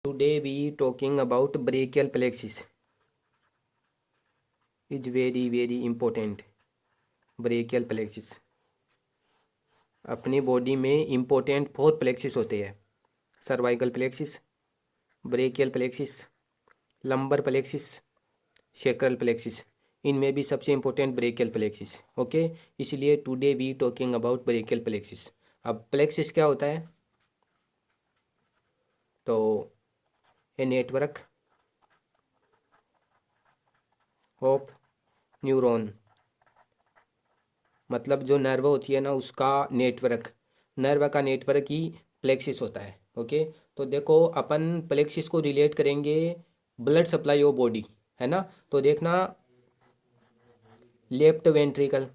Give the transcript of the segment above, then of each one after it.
Today we talking about brachial plexus. Is very important. Brachial plexus अपनी body में important 4 plexus होते हैं। Cervical plexus, brachial plexus, lumbar plexus, sacral plexus. इनमें भी सबसे important brachial plexus. Okay, इसलिए today we talking about brachial plexus. अब plexus क्या होता है? तो ए नेटवर्क ऑफ न्यूरॉन, मतलब जो नर्व होती है ना, उसका नेटवर्क, नर्व का नेटवर्क ही प्लेक्सिस होता है। ओके, तो देखो अपन प्लेक्सिस को रिलेट करेंगे ब्लड सप्लाई ऑफ बॉडी, है ना। तो देखना, लेफ्ट वेंट्रिकल,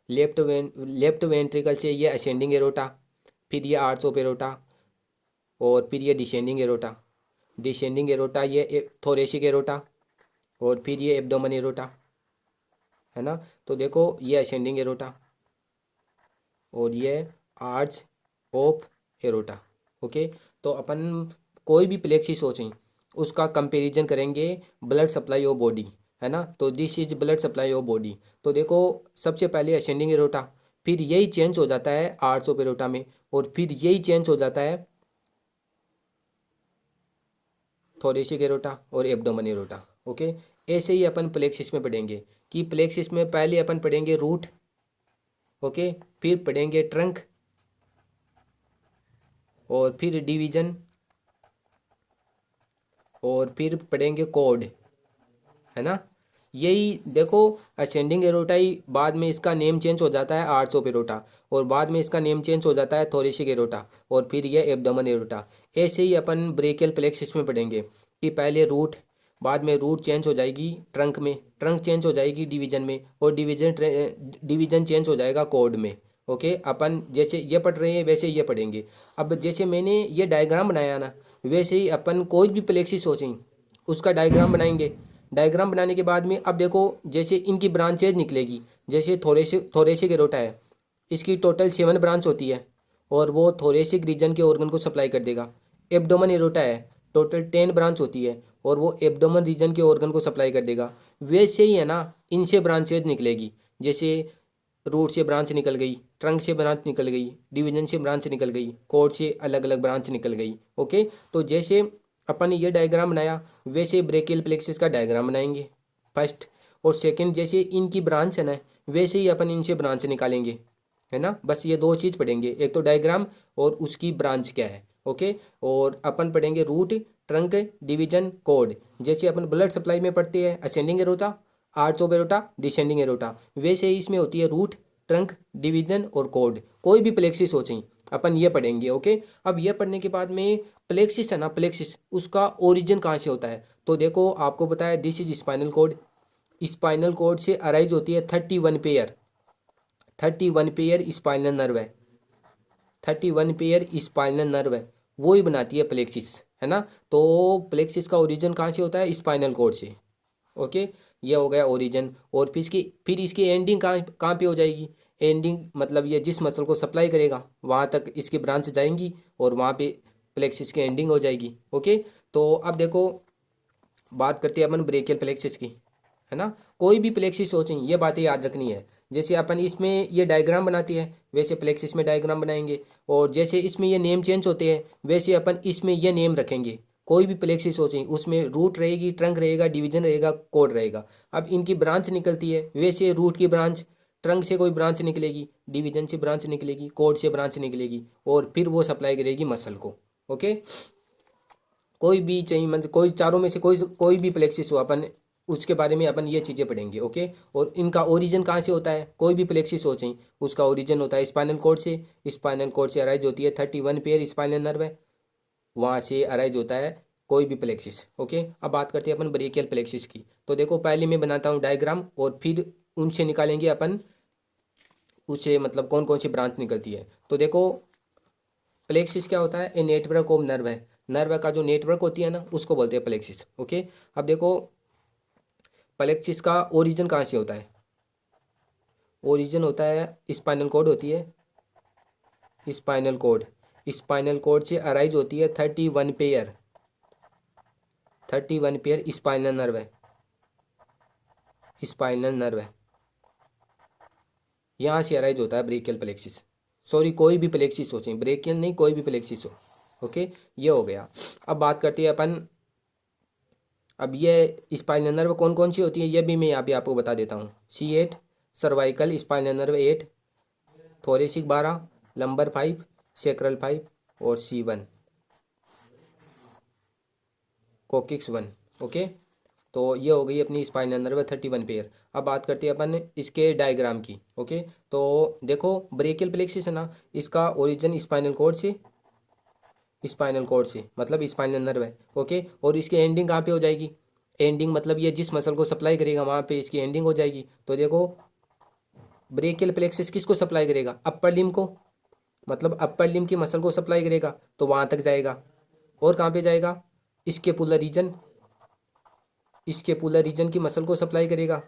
लेफ्ट वेंट्रिकल से ये असेंडिंग एरोटा, फिर ये आर्च ऑफ एरोटा, और फिर ये डिसेंडिंग एरोटा। डिसेंडिंग एरोटा ये थोरेसिक एरोटा, और फिर ये एब्डोमेन एरोटा, है ना। तो देखो, ये असेंडिंग एरोटा और ये आर्च ऑफ एरोटा। ओके, तो अपन कोई भी प्लेक्सिस सोचें उसका कंपैरिजन करेंगे ब्लड सप्लाई ऑफ बॉडी, है ना। तो this is blood supply of body. तो देखो, सबसे पहले असेंडिंग एरोटा, फिर यही चेंज हो जाता है आर्च ऑफ एरोटा में, और फिर यही चेंज हो जाता है थोरेसिक एरोटा और एब्डोमेन एरोटा। ओके, ऐसे ही अपन प्लेक्सिस में पढ़ेंगे कि प्लेक्सिस में पहले अपन पढ़ेंगे रूट, ओके, फिर पढ़ेंगे ट्रंक, और फिर डिवीजन, और फिर पढ़ेंगे कोड, है ना। यही देखो, असेंडिंग एरोटा ही बाद में इसका नेम चेंज हो जाता है आर्च ऑफ एरोटा, और बाद में इसका नेम चेंज हो जाता है थोरेसिक एरोटा, और फिर ये एब्डोमेन एरोटा। ऐसे ही अपन ब्रेकियल प्लेक्सिस में पढ़ेंगे कि पहले रूट, बाद में रूट चेंज हो जाएगी ट्रंक में, ट्रंक चेंज हो जाएगी डिवीजन में, और डिवीजन चेंज हो जाएगा कोड में। ओके, अपन जैसे ये पढ़ रहे हैं वैसे ये पढ़ेंगे। अब जैसे मैंने ये डायग्राम बनाया ना, वैसे ही अपन कोई भी प्लेक्सिस सोचें उसका डायग्राम बनाएंगे। डायग्राम बनाने के बाद में अब देखो, जैसे इनकी ब्रांचेज निकलेगी, जैसे थोरेसिक एरोटा है, इसकी टोटल 7 ब्रांच होती है, और वो थोरेसिक रीजन के ऑर्गन को सप्लाई कर देगा। एब्डोमेन एरोटा है, टोटल 10 ब्रांच होती है, और वो एब्डोमेन रीजन के ऑर्गन को सप्लाई कर देगा। वैसे ही है ना, इनसे ब्रांचेज निकलेगी, जैसे रूट से ब्रांच निकल गई, ट्रंक से ब्रांच निकल गई, डिवीजन से ब्रांच निकल गई, कोड से अलग अलग ब्रांच निकल गई। ओके, तो जैसे अपन ये डायग्राम बनाया, वैसे ब्रेकियल प्लेक्सिस का डायग्राम बनाएंगे फर्स्ट, और सेकंड जैसे इनकी ब्रांच है ना, वैसे ही अपन इनसे ब्रांच निकालेंगे, है ना। बस ये 2 चीज़ पढ़ेंगे, एक तो डायग्राम और उसकी ब्रांच क्या है। ओके, और अपन पढ़ेंगे रूट, ट्रंक, डिवीजन, कोड। जैसे अपन ब्लड सप्लाई में पढ़ते हैं ascending aorta, arch of aorta, descending aorta, वैसे ही इसमें होती है रूट, ट्रंक, डिवीजन और कोड। कोई भी प्लेक्सिस सोचें अपन ये पढ़ेंगे। ओके, अब ये पढ़ने के बाद में प्लेक्सिस है ना, प्लेक्सिस उसका ओरिजिन कहाँ से होता है? तो देखो, आपको बताया this is spinal cord. Spinal cord से अराइज होती है 31 पेयर, 31 पेयर स्पाइनल नर्व है, 31 पेयर स्पाइनल नर्व है, वो ही बनाती है प्लेक्सिस, है ना। तो प्लेक्सिस का ओरिजिन कहाँ से होता है? स्पाइनल कोड से। ओके, ये हो गया ओरिजिन। और फिर इसकी एंडिंग कहाँ कहाँ पे हो जाएगी? एंडिंग मतलब ये जिस मसल को सप्लाई करेगा वहाँ तक इसकी ब्रांच जाएंगी, और वहाँ पे प्लेक्सिस की एंडिंग हो जाएगी। ओके, तो अब देखो, बात करते हैं अपन ब्रेकियल प्लेक्सिस की, है ना। कोई भी प्लेक्सिस सोचें ये बातें याद रखनी है। जैसे अपन इसमें ये डायग्राम बनाती है, वैसे प्लेक्सिस में डायग्राम बनाएंगे, और जैसे इसमें ये नेम चेंज होते हैं, वैसे अपन इसमें ये नेम रखेंगे। कोई भी प्लेक्सिस सोचें उसमें रूट रहेगी, ट्रंक रहेगा, डिवीजन रहेगा, कोड रहेगा। अब इनकी ब्रांच निकलती है, वैसे रूट की ब्रांच, ट्रंक से कोई ब्रांच निकलेगी, डिवीजन से ब्रांच निकलेगी, कोड से ब्रांच निकलेगी, और फिर वो सप्लाई करेगी मसल को। ओके, कोई भी चाहिए, मतलब कोई चारों में से कोई भी प्लेक्सिस हो, अपन उसके बारे में अपन ये चीज़ें पढ़ेंगे। ओके, और इनका ओरिजिन कहाँ से होता है? कोई भी प्लेक्सिस हो चाहिए उसका ओरिजिन होता है स्पाइनल कोड से। स्पाइनल कोड से अराइज होती है 31 पेयर स्पाइनल नर्व है, वहाँ से अराइज होता है कोई भी प्लेक्सिस। ओके, अब बात करते हैं अपन ब्रेकियल प्लेक्सिस की। तो देखो, पहले मैं बनाता हूँ डायग्राम, और फिर उनसे निकालेंगे अपन उसे, मतलब कौन कौन सी ब्रांच निकलती है। तो देखो, प्लेक्सिस क्या होता है? ए नेटवर्क ऑफ नर्व है, नर्व का जो नेटवर्क होती है ना, उसको बोलते हैं प्लेक्सिस। ओके, अब देखो, प्लेक्सिस का ओरिजिन कहाँ से होता है? ओरिजिन होता है स्पाइनल कोड होती है, स्पाइनल कोड। स्पाइनल कॉर्ड से अराइज होती है 31 पेयर, 31 पेयर स्पाइनल नर्व है, स्पाइनल नर्व है, यहाँ से अराइज होता है ब्रेकियल प्लेक्सिस। सॉरी, कोई भी प्लेक्सिस हो, चाहिए ब्रेकियल नहीं, कोई भी प्लेक्सिस हो। ओके, ये हो गया। अब बात करते हैं अपन, अब ये स्पाइनल नर्व कौन कौन सी होती है ये भी मैं यहाँ पे आपको बता देता हूँ। C8 cervical spinal nerve 8, thoracic 12, lumbar 5, sacral 5 और C1 कोकिक्स 1। ओके, तो ये हो गई अपनी स्पाइनल नर्व 31 पेयर। अब बात करते हैं अपन इसके डायग्राम की। ओके, तो देखो ब्रेकियल प्लेक्सिस है ना, इसका ओरिजिन स्पाइनल कॉर्ड से, स्पाइनल कॉर्ड से मतलब स्पाइनल नर्व है। ओके, और इसकी एंडिंग कहाँ पे हो जाएगी? एंडिंग मतलब ये जिस मसल को सप्लाई करेगा वहाँ पे इसकी एंडिंग हो जाएगी। तो देखो ब्रेकियल प्लेक्सिस किसको सप्लाई करेगा? अपर लिम को, मतलब अपर लिम की मसल को सप्लाई करेगा तो वहाँ तक जाएगा। और कहाँ पे जाएगा? स्केपुलर रीजन, स्केपुलर रीजन की मसल को सप्लाई करेगा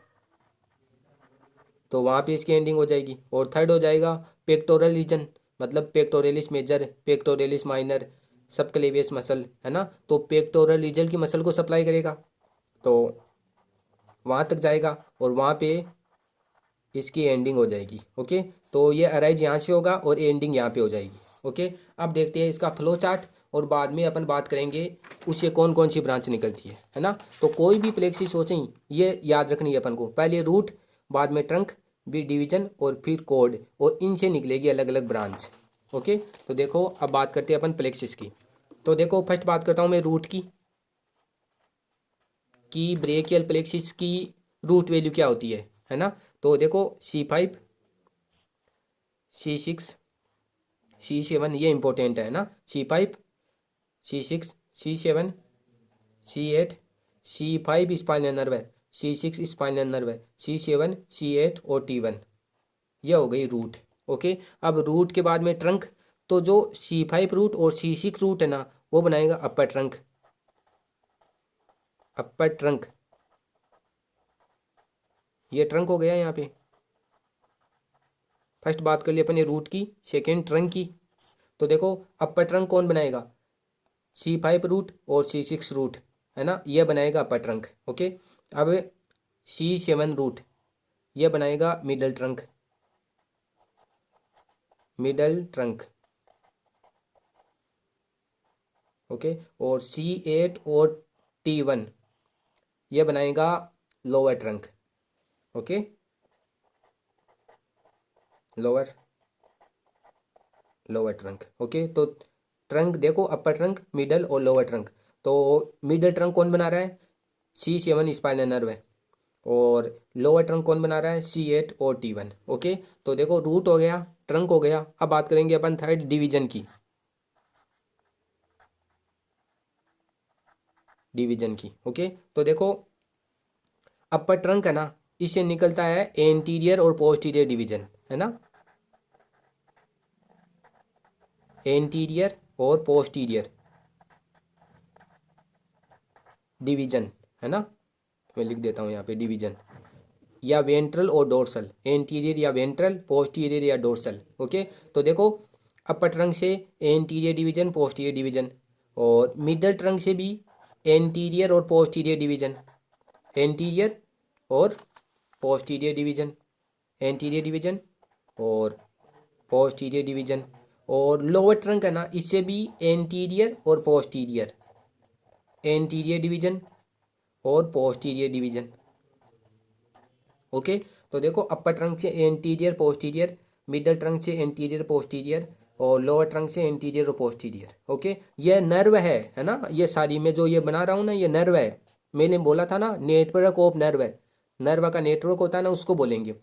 तो वहाँ पे इसकी एंडिंग हो जाएगी। और थर्ड हो जाएगा पेक्टोरल रीजन, मतलब pectoralis major, pectoralis minor, subclavius muscle है ना, तो पेक्टोरल रीजन की मसल को सप्लाई करेगा तो वहाँ तक जाएगा और वहाँ पे इसकी एंडिंग हो जाएगी। ओके, तो ये अराइज यहाँ से होगा और एंडिंग यहाँ पे हो जाएगी। ओके, अब देखते हैं इसका फ्लो चार्ट और बाद में अपन बात करेंगे उससे कौन कौन सी ब्रांच निकलती है ना। तो कोई भी प्लेक्सिस हो चाहिए ये याद रखनी है अपन को, पहले रूट, बाद में ट्रंक, भी डिवीजन और फिर कोड, और इनसे निकलेगी अलग अलग ब्रांच। ओके, तो देखो अब बात करते हैं अपन प्लेक्सिस की। तो देखो फर्स्ट बात करता हूँ मैं रूट की, ब्रेकियल प्लेक्सिस की रूट वैल्यू क्या होती है ना। तो देखो C5, C6, C7 ये इंपॉर्टेंट है ना, C5, C6, C7, C8, C5 spinal nerve है, C6 स्पाइनल नर्व है, C7, C8 और T1, ये हो गई रूट। ओके, अब रूट के बाद में ट्रंक, तो जो C5 रूट और C6 रूट है ना वो बनाएगा अपर ट्रंक, अपर ट्रंक, ये ट्रंक हो गया यहाँ पे। फर्स्ट बात कर ली अपने रूट की, सेकेंड ट्रंक की। तो देखो अपर ट्रंक कौन बनाएगा? C5 रूट और C6 रूट है ना, ये बनाएगा अपर ट्रंक। ओके, अब C7 रूट ये बनाएगा middle trunk, middle trunk. Okay, और C8 और T1 ये बनाएगा lower trunk. Okay, lower, lower trunk. Okay, तो ट्रंक देखो अपर ट्रंक, मिडल और लोअर ट्रंक। तो मिडल ट्रंक कौन बना रहा है? C7 स्पाइनल नर्व है। और लोअर ट्रंक कौन बना रहा है? C8 और T1। ओके, तो देखो रूट हो गया, ट्रंक हो गया। अब बात करेंगे अपन थर्ड डिवीजन की, डिवीजन की। ओके, तो देखो अपर ट्रंक है ना, इससे निकलता है एंटीरियर और पोस्टीरियर डिवीजन है ना, एंटीरियर और पोस्टीरियर डिवीजन है ना। मैं लिख देता हूँ यहाँ पे डिवीजन, या वेंट्रल और डोर्सल, एंटीरियर या वेंट्रल, पोस्टीरियर या डोर्सल। ओके, तो देखो अपर ट्रंक से एंटीरियर डिवीजन, पोस्टीरियर डिवीजन, और मिडल ट्रंक से भी एंटीरियर और पोस्टीरियर डिवीजन, एंटीरियर और पोस्टीरियर डिवीजन, एंटीरियर डिवीजन और पोस्टीरियर डिवीजन। और लोअर ट्रंक है ना, इससे भी एंटीरियर और पोस्टीरियर, एंटीरियर डिवीजन और पोस्टीरियर डिवीजन। ओके, तो देखो अपर ट्रंक से एंटीरियर पोस्टीरियर, मिडल ट्रंक से एंटीरियर पोस्टीरियर, और लोअर ट्रंक से एंटीरियर और पोस्टीरियर। ओके, ये नर्व है ना, ये सारी में जो ये बना रहा हूँ ना ये नर्व है। मैंने बोला था ना नेटवर्क ऑफ नर्व है, नर्व का नेटवर्क होता है ना उसको बोलेंगे।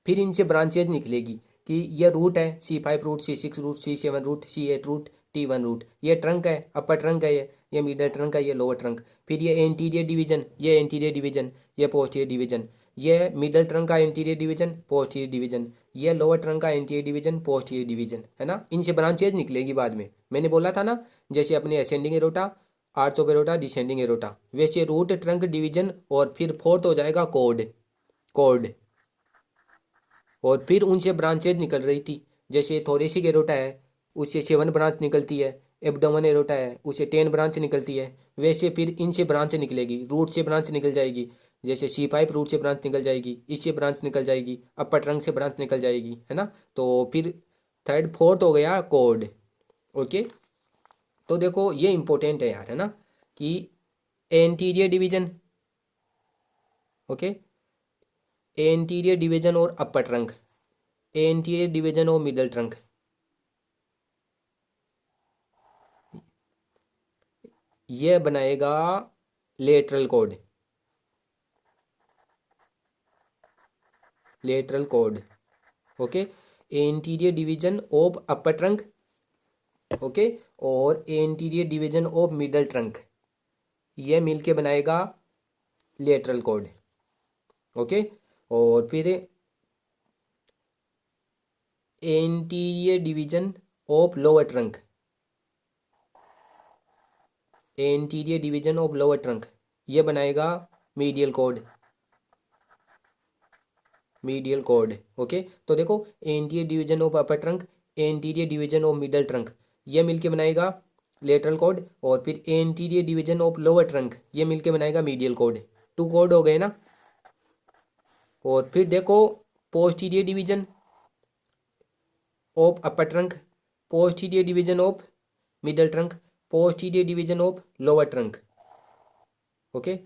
फिर इनसे ब्रांचेज निकलेगी कि ये रूट है, C5 root, C6 root, C7 root, C8 root, T1 root, ये ट्रंक है, अपर ट्रंक है, ये मिडल ट्रंक है, ये लोअर ट्रंक। फिर ये एंटीरियर डिवीजन, ये एंटीरियर डिवीजन, ये पोस्टीरियर डिवीजन, ये मिडल ट्रंक का एंटीरियर डिवीजन, पोस्टीरियर डिवीजन, ये लोअर ट्रंक का एंटीरियर डिवीजन, पोस्टीरियर डिवीजन है ना। इनसे ब्रांचेज निकलेगी बाद में। मैंने बोला था ना जैसे अपने ascending aorta, arch of aorta, descending aorta, वैसे रूट, ट्रंक, डिवीजन और फिर फोर्थ हो जाएगा कोड, कोड। और फिर उनसे ब्रांचेज निकल रही थी, जैसे थोरेसिक एरोटा है, उससे 7 ब्रांच निकलती है। एब्डोमेन एरोटा है, उससे 10 ब्रांच निकलती है। वैसे फिर इनसे ब्रांच निकलेगी, रूट से ब्रांच निकल जाएगी। जैसे सी पाइप रूट से ब्रांच निकल जाएगी, इससे ब्रांच निकल जाएगी, अपर ट्रंक से ब्रांच निकल जाएगी, है ना। तो फिर थर्ड फोर्थ हो गया कॉर्ड। ओके, तो देखो ये इंपॉर्टेंट है यार, है ना, कि anterior division, okay, anterior division और अपर ट्रंक, एंटीरियर डिवीजन और मिडल ट्रंक, ये बनाएगा lateral cord, lateral cord. Okay, anterior division of upper trunk, okay, और anterior division of middle trunk, ये मिलके बनाएगा लेटरल कॉर्ड। ओके, और फिर anterior division of lower trunk, anterior division of lower trunk, ये बनाएगा medial cord, medial cord. Okay, तो देखो anterior division of upper trunk, anterior division of middle trunk, ये मिलके बनाएगा लेटरल कॉर्ड। और फिर anterior division of lower trunk, ये मिलके बनाएगा मीडियल कॉर्ड। 2 कॉर्ड हो गए ना। और फिर देखो posterior division of upper trunk, posterior division of middle trunk, posterior division of lower trunk. Okay,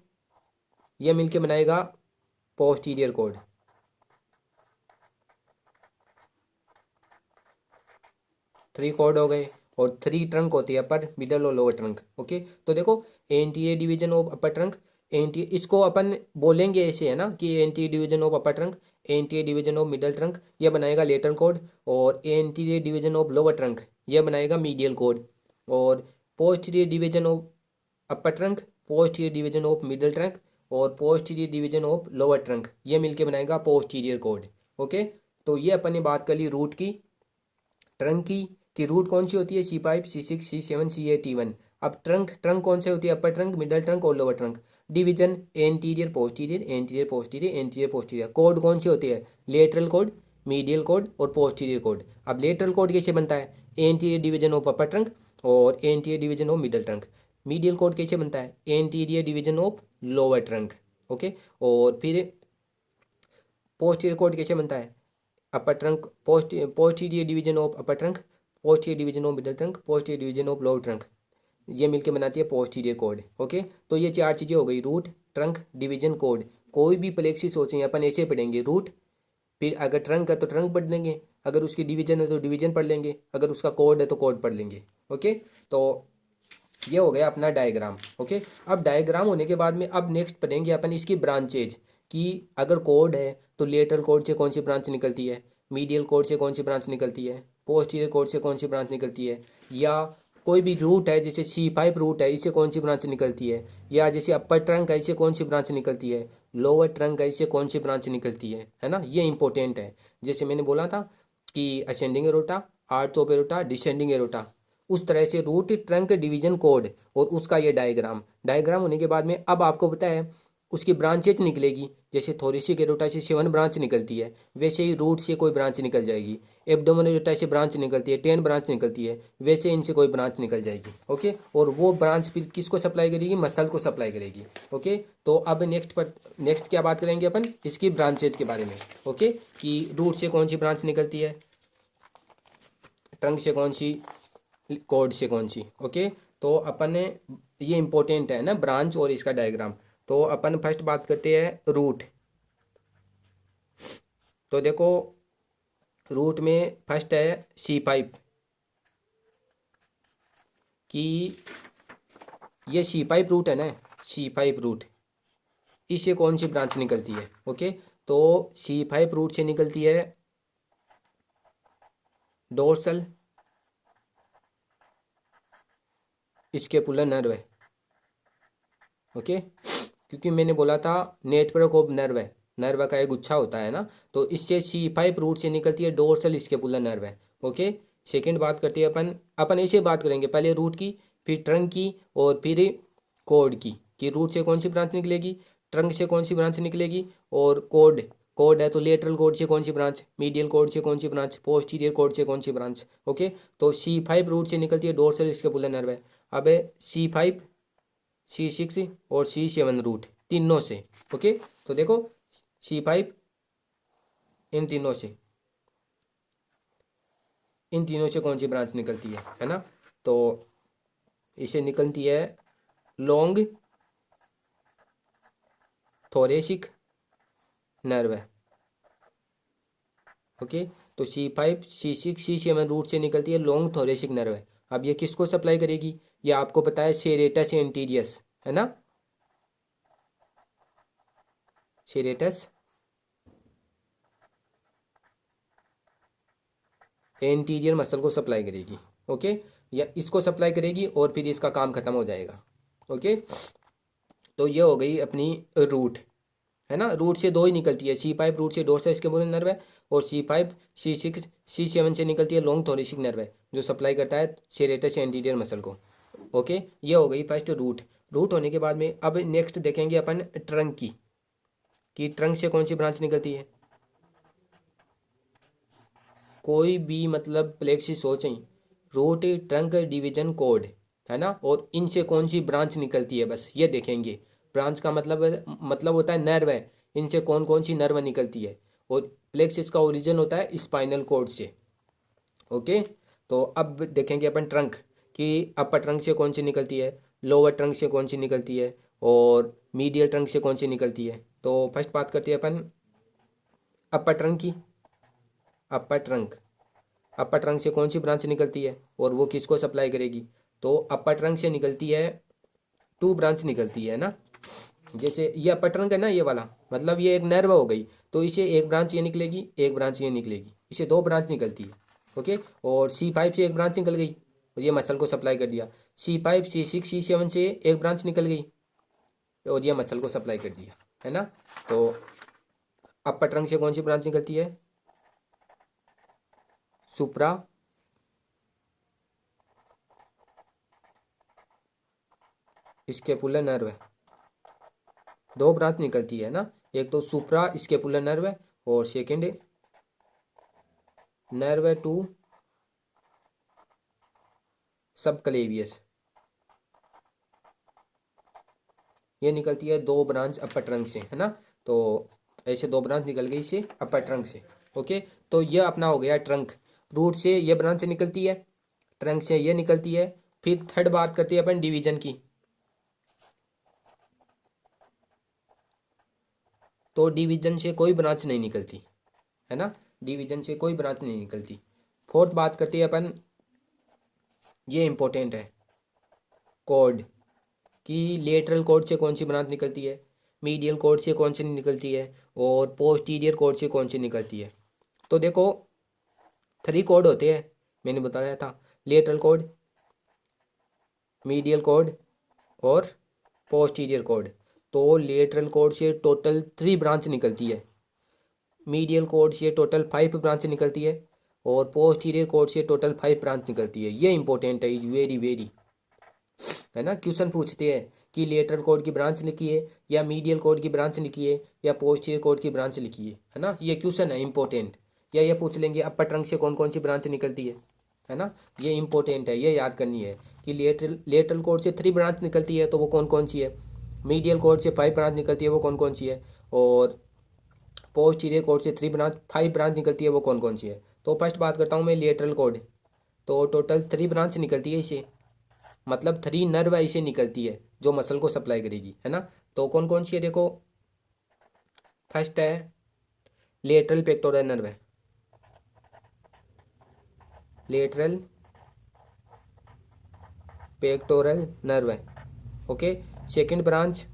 ये मिलके बनाएगा पोस्टीरियर कॉर्ड। 3 कॉर्ड हो गए, और 3 ट्रंक होती है, अपर मिडल और लोअर ट्रंक। ओके, तो देखो anterior division of upper trunk, anti इसको अपन बोलेंगे ऐसे, है ना, कि anterior division of upper trunk, anterior division of middle trunk, ये बनाएगा लेटरल कॉर्ड। और anterior division of lower trunk, ये बनाएगा मीडियल कॉर्ड। और posterior division of upper trunk, posterior division of middle trunk, और posterior division of lower trunk, ये मिलके बनाएगा पोस्टीरियर कॉर्ड। ओके, तो ये अपन ने बात कर ली रूट की, ट्रंक की, कि रूट कौन सी होती है, C5, C6, C7, C8, T1। अब ट्रंक, ट्रंक कौन से होती है, अपर ट्रंक, मिडल ट्रंक और lower trunk. Division anterior posterior, anterior posterior, anterior posterior. Cord कौन सी होती है, लेटरल कोड, मीडियल कोड और पोस्टीरियर कोड। अब लेटरल कोड कैसे बनता है, anterior division of upper trunk और anterior division of middle trunk. Medial cord कैसे बनता है, anterior division of lower trunk. Okay, और फिर पोस्टीरियर कोड कैसे बनता है, upper trunk, posterior division of upper trunk, posterior division of middle trunk, posterior division of lower trunk, ये मिलके बनाती है पोस्टीरियर कोड। ओके, तो ये 4 चीज़ें हो गई, रूट, ट्रंक, डिवीजन, कोड। कोई भी प्लेक्सिस सोचें अपन ऐसे पढ़ेंगे, रूट, फिर अगर ट्रंक है तो ट्रंक पढ़ लेंगे, अगर उसकी डिवीजन है तो डिवीजन पढ़ लेंगे, अगर उसका कोड है तो कोड पढ़ लेंगे। ओके, तो ये हो गया अपना डायग्राम। ओके, अब डायग्राम होने के बाद में अब नेक्स्ट पढ़ेंगे अपन इसकी ब्रांचेज, कि अगर कोड है तो लेटरल कोड से कौन सी ब्रांच निकलती है, मीडियल कोड से कौन सी ब्रांच निकलती है, पोस्टीरियर कोड से कौन सी ब्रांच निकलती है, या कोई भी रूट है जैसे C5 रूट है, इससे कौन सी ब्रांच निकलती है, या जैसे अपर ट्रंक है इससे कौन सी ब्रांच निकलती है, लोअर ट्रंक है इससे कौन सी ब्रांच निकलती है ना, ये इंपॉर्टेंट है। जैसे मैंने बोला था कि ascending aorta, arch of aorta, descending aorta, उस तरह से रूट, ट्रंक, डिवीजन, कोड और उसका ये डायग्राम। डायग्राम होने के बाद में अब आपको पता है उसकी ब्रांचेज निकलेगी, जैसे थोरेसिक एरोटा से 7 ब्रांच निकलती है, वैसे ही रूट से कोई ब्रांच निकल जाएगी। एब्डोमिनल एरोटा से ब्रांच निकलती है, 10 ब्रांच निकलती है, वैसे इनसे कोई ब्रांच निकल जाएगी। ओके, और वो ब्रांच फिर किसको सप्लाई करेगी, मसल को सप्लाई करेगी। ओके, तो अब नेक्स्ट क्या बात करेंगे अपन, इसकी ब्रांचेज के बारे में। ओके, कि रूट से कौन सी ब्रांच निकलती है, ट्रंक से कौन सी, कोड से कौन सी। ओके, तो अपन ने, ये इंपॉर्टेंट है ना ब्रांच और इसका डायग्राम। तो अपन फर्स्ट बात करते हैं रूट। तो देखो रूट में फर्स्ट है C5, कि ये C5 रूट है ना, C5 रूट, इससे कौन सी ब्रांच निकलती है। ओके, तो C5 रूट से निकलती है डोर्सल स्केपुलर नर्व है। ओके, क्योंकि मैंने बोला था नेटवर्क ऑफ नर्व है, नर्व का एक गुच्छा होता है ना, तो इससे C5 रूट से निकलती है डोर्सल स्केपुलर नर्व है। ओके, सेकंड बात करते हैं अपन ऐसे बात करेंगे, पहले रूट की, फिर ट्रंक की, और फिर कोड की, कि रूट से कौन सी ब्रांच निकलेगी, ट्रंक से कौन सी ब्रांच निकलेगी, और कोड कॉर्ड है तो लेटरल कॉर्ड से कौन सी ब्रांच, मीडियल कॉर्ड से कौन सी ब्रांच, पोस्टीरियर कॉर्ड से कौन सी ब्रांच। ओके, तो C5 रूट से निकलती है, डोर्सल स्कैपुलर नर्व है। अब है C5, C6 और C7 रूट, तीनों से। ओके, तो देखो C5 इन तीनों से, इन तीनों से कौन सी ब्रांच निकलती है ना, तो इसे निकलती है लॉन्ग थोरेसिक नर्व है। ओके, तो C5, C6, C7 रूट से निकलती है लॉन्ग थोरेसिक नर्व है। अब ये किसको सप्लाई करेगी, ये आपको पता है सेरेटस एंटीरियस है ना, सेरेटस एंटीरियर मसल को सप्लाई करेगी। ओके, या इसको सप्लाई करेगी और फिर इसका काम खत्म हो जाएगा। ओके, तो ये हो गई अपनी रूट है ना। रूट से दो ही निकलती है, C5 रूट से डोर्सल स्कैपुलर नर्व है, और C5, C6, C7 से निकलती है लॉन्ग थोरेसिक नर्व है, जो सप्लाई करता है सेरेटस एंटीरियर मसल को। ओके, ये हो गई फर्स्ट रूट। रूट होने के बाद में अब नेक्स्ट देखेंगे अपन ट्रंक की, कि ट्रंक से कौन सी ब्रांच निकलती है। कोई भी मतलब प्लेक्सिस सोचें, रूट, ट्रंक, डिवीजन, कॉर्ड है ना, और इनसे कौन सी ब्रांच निकलती है, बस ये देखेंगे। ब्रांच का मतलब होता है नर्व है, इनसे कौन कौन सी नर्व निकलती है, और प्लेक्सिस का ओरिजिन होता है स्पाइनल कॉर्ड से। ओके, तो अब देखेंगे अपन ट्रंक, कि अपर ट्रंक से कौन सी निकलती है, लोअर ट्रंक से कौन सी निकलती है, और मीडियल ट्रंक से कौन सी निकलती है। तो फर्स्ट बात करते हैं अपन अपर ट्रंक की। अपर ट्रंक, अपर ट्रंक से कौन सी ब्रांच निकलती है और वो किसको सप्लाई करेगी, तो अपर ट्रंक से निकलती है टू ब्रांच निकलती है ना। जैसे ये अपर ट्रंक है ना, ये वाला, मतलब ये एक नर्व हो गई, तो इसे एक ब्रांच ये निकलेगी, एक ब्रांच ये निकलेगी, इसे दो ब्रांच निकलती है। ओके, और C5 से एक ब्रांच निकल गई और ये मसल को सप्लाई कर दिया। C5, C6, C7 से एक ब्रांच निकल गई और ये मसल को सप्लाई कर दिया है ना। तो अपर ट्रंक से कौन सी ब्रांच निकलती है, सुप्रा स्केपुलर नर्व है, दो ब्रांच निकलती है ना, एक तो सुप्रा स्केपुलर नर्व है और सेकंड नर्व टू सब क्लेवियस, ये निकलती है दो ब्रांच अपर ट्रंक से है ना। तो ऐसे दो ब्रांच निकल गई से अपर ट्रंक से। ओके, तो ये अपना हो गया ट्रंक। रूट से ये ब्रांच निकलती है, ट्रंक से ये निकलती है। फिर थर्ड बात करते हैं अपन डिवीजन की। तो डिवीजन से कोई ब्रांच नहीं निकलती है ना, डिवीजन से कोई ब्रांच नहीं निकलती। फोर्थ बात करते हैं अपन, ये इंपॉर्टेंट है, कॉर्ड, कि लेटरल कॉर्ड से कौन सी ब्रांच निकलती है, मीडियल कॉर्ड से कौन सी निकलती है, और पोस्टीरियर कॉर्ड से कौन सी निकलती है। तो देखो 3 कॉर्ड होते हैं, मैंने बताया था, लेटरल कॉर्ड, मीडियल कॉर्ड और पोस्टीरियर कॉर्ड। तो लेटरल कॉर्ड से टोटल 3 ब्रांच निकलती है, मीडियल कॉर्ड से टोटल 5 ब्रांच निकलती है, और पोस्टीरियर कॉर्ड से टोटल 5 ब्रांच निकलती है। ये इंपॉर्टेंट है, इज वेरी वेरी, है ना। क्वेश्चन पूछते हैं कि लेटरल कॉर्ड की ब्रांच लिखिए, या मीडियल कॉर्ड की ब्रांच लिखिए, या पोस्टीरियर कॉर्ड की ब्रांच लिखिए, है ना। ये क्वेश्चन है इंपॉर्टेंट। या ये पूछ लेंगे अपर ट्रंक से कौन कौन सी ब्रांच निकलती है ना। ये इंपॉर्टेंट है, ये याद करनी है कि लेटरल कॉर्ड से 3 ब्रांच निकलती है, तो वो कौन कौन सी है, मीडियल कॉर्ड से 5 ब्रांच निकलती है, वो कौन कौन सी है, और पोस्टीरियर कॉर्ड से 5 ब्रांच निकलती है, वो कौन कौन सी है। तो फर्स्ट बात करता हूँ मैं लेटरल कॉर्ड, तो टोटल 3 ब्रांच निकलती है इसे, मतलब 3 नर्व ऐसे निकलती है जो मसल को सप्लाई करेगी, है ना। तो कौन कौन सी है देखो, फर्स्ट है लेटरल पेक्टोरल नर्व है, लेटरल पेक्टोरल नर्व है। Okay, second branch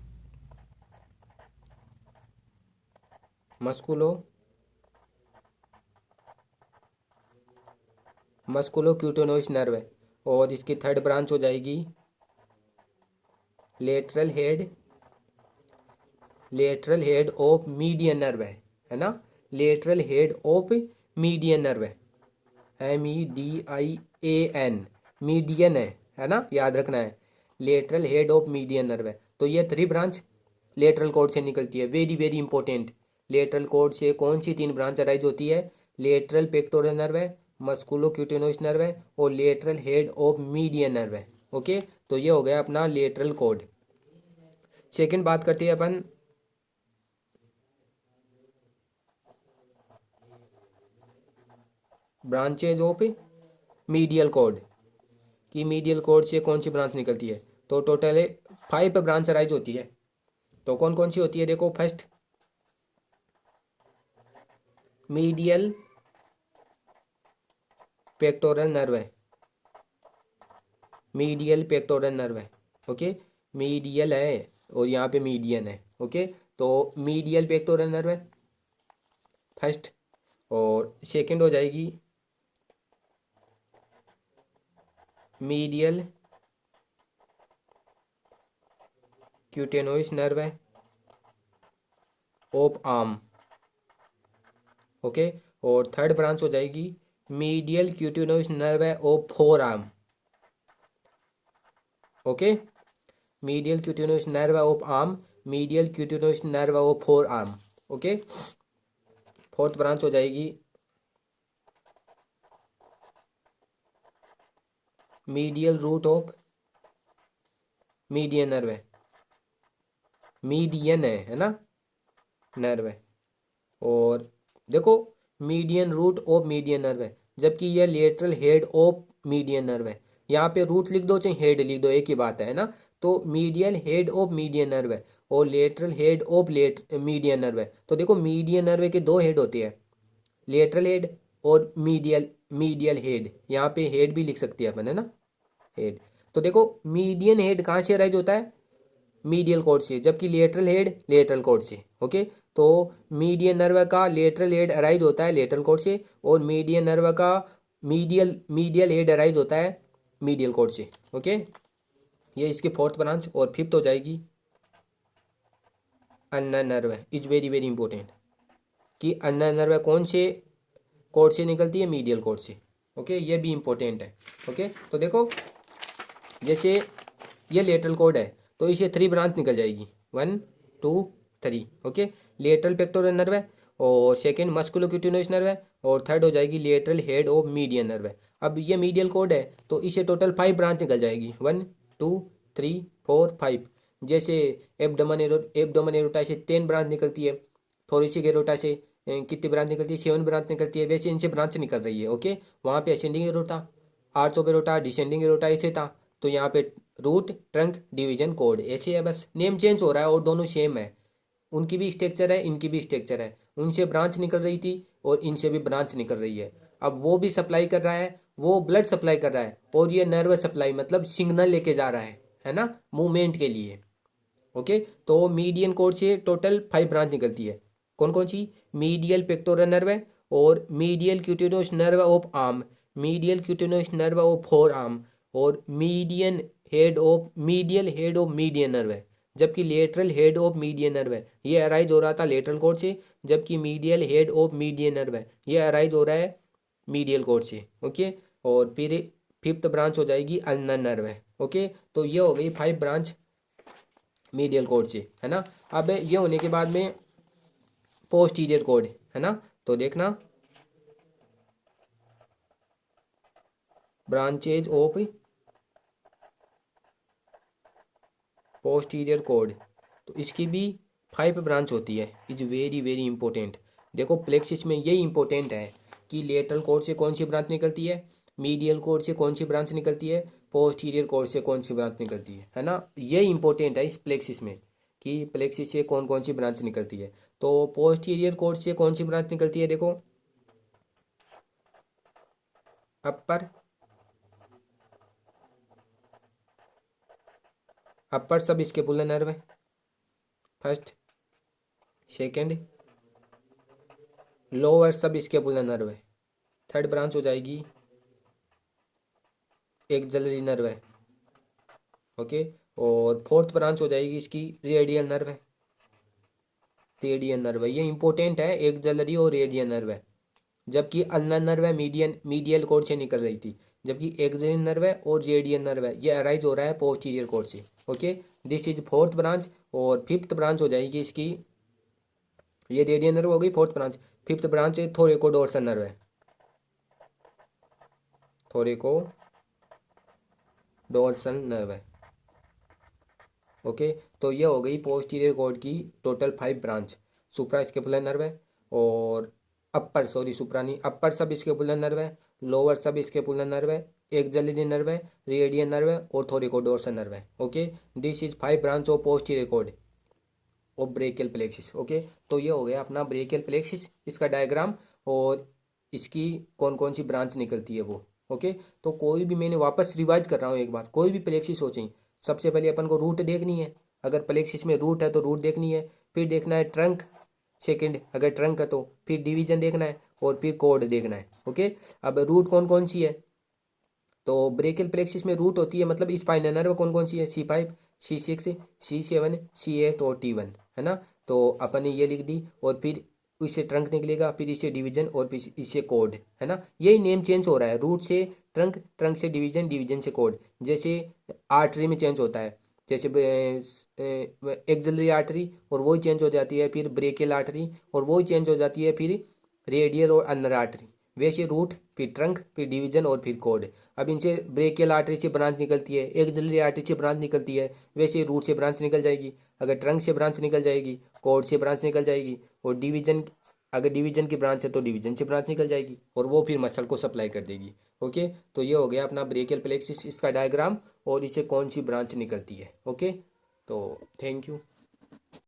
musculo musculocutaneous nerve है, और इसकी थर्ड ब्रांच हो जाएगी lateral head of median nerve है ना, lateral head of median nerve है, MEDIAN, मीडियन है ना, याद रखना है, lateral head of median nerve है। तो ये 3 ब्रांच लेटरल कॉर्ड से निकलती है, very very important. Lateral cord से कौन सी 3 ब्रांच अराइज होती है? लेटरल पेक्टोरल नर्व है, मस्कुलोक्यूटेनोइस नर्व है और lateral head of median nerve है। ओके, तो ये हो गया अपना लेटरल कॉर्ड। सेकंड बात करते हैं अपन ब्रांचेज ऑफ मीडियल कॉर्ड कि मीडियल कॉर्ड से कौन सी ब्रांच निकलती है। तो टोटल 5 ब्रांच अराइज होती है। तो कौन कौन सी होती है? देखो, फर्स्ट मीडियल पेक्टोरल नर्व है, मीडियल पेक्टोरल नर्व है। ओके, मीडियल है और यहाँ पे मीडियन है। ओके, तो मीडियल पेक्टोरल नर्व है फर्स्ट, और सेकंड हो जाएगी मीडियल क्यूटेनोइस नर्व है ऑफ आर्म। ओके, और थर्ड ब्रांच हो जाएगी मीडियल क्यूटेनोइस नर्व है of forearm. Okay, medial cutaneous nerve of arm, medial cutaneous nerve of forearm. Okay, fourth branch हो जाएगी medial root of median nerve है, median है ना, nerve है। और देखो, median root of median nerve है, जबकि यह lateral head of median nerve है। यहाँ पे रूट लिख दो चाहे हेड लिख दो, एक ही बात है ना। तो medial head of median nerve है और lateral head of median nerve है। तो देखो, मीडियन नर्व के 2 हेड होते हैं, लेटरल हेड और मीडियल मीडियल हेड। यहाँ पे हेड भी लिख सकते हैं अपन, है ना, हेड। तो देखो, मीडियन हेड कहाँ से अराइज होता है? मीडियल कॉर्ड से, जबकि लेटरल हेड लेटरल कॉर्ड से। ओके, तो मीडियन नर्व का लेटरल हेड अराइज होता है लेटरल कॉर्ड से और मीडियन नर्व का मीडियल हेड अराइज होता है मीडियल कॉर्ड से। ओके, ये इसकी फोर्थ ब्रांच। और फिफ्थ हो जाएगी अल्नर नर्व है, इज वेरी वेरी इंपॉर्टेंट कि अल्नर नर्व कौन से कॉर्ड से निकलती है? मीडियल कॉर्ड से। ओके, ये भी इंपॉर्टेंट है। ओके, तो देखो, जैसे ये लेटरल कॉर्ड है तो इसे 3 ब्रांच निकल जाएगी, 1 2 3। ओके, लेटरल पेक्टोरल नर्व है और सेकंड मस्कुलोक्यूटेनोइस नर्व है और थर्ड हो जाएगी lateral head of median nerve है। अब ये मीडियल कॉर्ड है तो इसे टोटल 5 ब्रांच निकल जाएगी, 1 2 3 4 5। जैसे एब्डोमेन एरोटा से 10 ब्रांच निकलती है, थोरेसिक एरोटा से कितनी ब्रांच निकलती है? 7 ब्रांच निकलती है। वैसे इनसे ब्रांच निकल रही है। ओके, वहाँ पे ascending aorta, arch of aorta, descending aorta ऐसे था। तो यहाँ पे रूट ट्रंक डिवीजन कोड ऐसे है, बस नेम चेंज हो रहा है और दोनों सेम है। उनकी भी स्ट्रक्चर है, इनकी भी स्ट्रक्चर है। उनसे ब्रांच निकल रही थी और इनसे भी ब्रांच निकल रही है। अब वो भी सप्लाई कर रहा है, वो ब्लड सप्लाई कर रहा है और ये नर्व सप्लाई, मतलब सिग्नल लेके जा रहा है ना, मूवमेंट के लिए। ओके, तो मीडियन कोड से टोटल 5 ब्रांच निकलती है। कौन कौन सी? मीडियल पेक्टोरल नर्व है और medial cutaneous nerve of arm, medial cutaneous nerve of forearm और medial head of median nerve है। जबकि lateral head of median nerve है, ये अराइज हो रहा था लेटरल कोड से, जबकि medial head of median nerve है, ये अराइज हो रहा है मीडियल कोड से। ओके, और फिर फिफ्थ ब्रांच हो जाएगी अल्नर नर्व है। ओके, तो ये हो गई 5 ब्रांच मीडियल कोड से, है ना। अब ये होने के बाद में पोस्टीरियर कोड, है ना। तो देखना, ब्रांचेज ऑफ पोस्टीरियर कोड, तो इसकी भी 5 ब्रांच होती है, इज वेरी वेरी इंपॉर्टेंट। देखो, प्लेक्सिस में यही इंपॉर्टेंट है कि लेटरल कोड से कौन सी ब्रांच निकलती है, मीडियल कोड से कौन सी ब्रांच निकलती है, पोस्टीरियर कोड से कौन सी ब्रांच निकलती है ना। ये इंपॉर्टेंट है इस प्लेक्सिस में कि प्लेक्सिस से कौन कौन सी ब्रांच निकलती है। तो पोस्टीरियर कोड से कौन सी ब्रांच निकलती है? देखो, अपर अपर सब स्केपुलर नर्व है फर्स्ट, सेकंड लोअर सब स्केपुलर नर्व है, थर्ड ब्रांच हो जाएगी एक्सिलरी नर्व है। ओके, और फोर्थ ब्रांच हो जाएगी इसकी रेडियल नर्व है, रेडियल नर्व है। ये इंपॉर्टेंट है, एक्सिलरी और रेडियल नर्व है। जबकि अल्नर नर्व है मीडियल कोड से निकल रही थी, जबकि एक्सिलरी नर्व है और रेडियल नर्व है, ये अराइज हो रहा है पोस्टीरियर कोड से। Okay, this is fourth branch. और फिफ्थ ब्रांच हो जाएगी इसकी ये रेडियल नर्व हो गई fourth branch. Fifth branch थोरेको dorsal nerve है, थोरेको डोर्सल नर्व है। ओके, तो ये हो गई पोस्टीरियर कॉर्ड की टोटल 5 ब्रांच। सुप्रा स्केपुलर नर्व है, और अपर सॉरी सुप्रा नहीं, अपर सब स्केपुलर नर्व है, लोअर सब स्केपुलर नर्व है, एक्सिलरी नर्व है, रेडियल नर्व है, और थोरिको डोर्सल नर्व है। Okay, this is 5 branch of posterior cord of brachial plexus. Okay, तो ये हो गया अपना ब्रेकियल प्लेक्सिस, इसका डायग्राम, और इसकी कौन कौन सी ब्रांच निकलती है वो। ओके, तो कोई भी, मैंने वापस रिवाइज कर रहा हूँ एक बार, कोई भी प्लेक्सिस हो चाहिए, सबसे पहले अपन को रूट देखनी है। अगर प्लेक्सिस में रूट है तो रूट देखनी है, फिर देखना है ट्रंक, सेकंड अगर ट्रंक है तो फिर डिवीजन देखना है, और फिर कोड देखना है। ओके, अब रूट कौन कौन सी है, तो ब्रेकियल प्लेक्सिस में रूट होती है, मतलब स्पाइनल नर्व कौन कौन सी है, C5, C6, C7, C8 और T1, है ना। तो अपन ने ये लिख दी, और फिर इससे ट्रंक निकलेगा, फिर इससे डिवीजन, और फिर इससे कोड, है ना। यही नेम चेंज हो रहा है, रूट से ट्रंक, ट्रंक से डिवीजन, डिवीजन से कोड। जैसे आर्टरी में चेंज होता है, जैसे एक्सिलरी आर्टरी, और वही चेंज हो जाती है फिर ब्रेकियल आर्टरी, और वही चेंज हो जाती है फिर रेडियल और अल्नर आर्टरी। वैसे रूट, फिर ट्रंक, फिर डिवीजन, और फिर कोड। अब इनसे ब्रेकियल आर्टरी से ब्रांच निकलती है, एक्सिलरी आर्टरी से ब्रांच निकलती है, वैसे रूट से ब्रांच निकल जाएगी, अगर ट्रंक से ब्रांच निकल जाएगी, कोड से ब्रांच निकल जाएगी, और डिवीजन, अगर डिवीजन की ब्रांच है तो डिवीजन से ब्रांच निकल जाएगी, और वो फिर मसल को सप्लाई कर देगी। ओके, तो ये हो गया अपना ब्रेकियल प्लेक्सिस, इसका डायग्राम, और इसे कौन सी ब्रांच निकलती है। ओके, तो थैंक यू।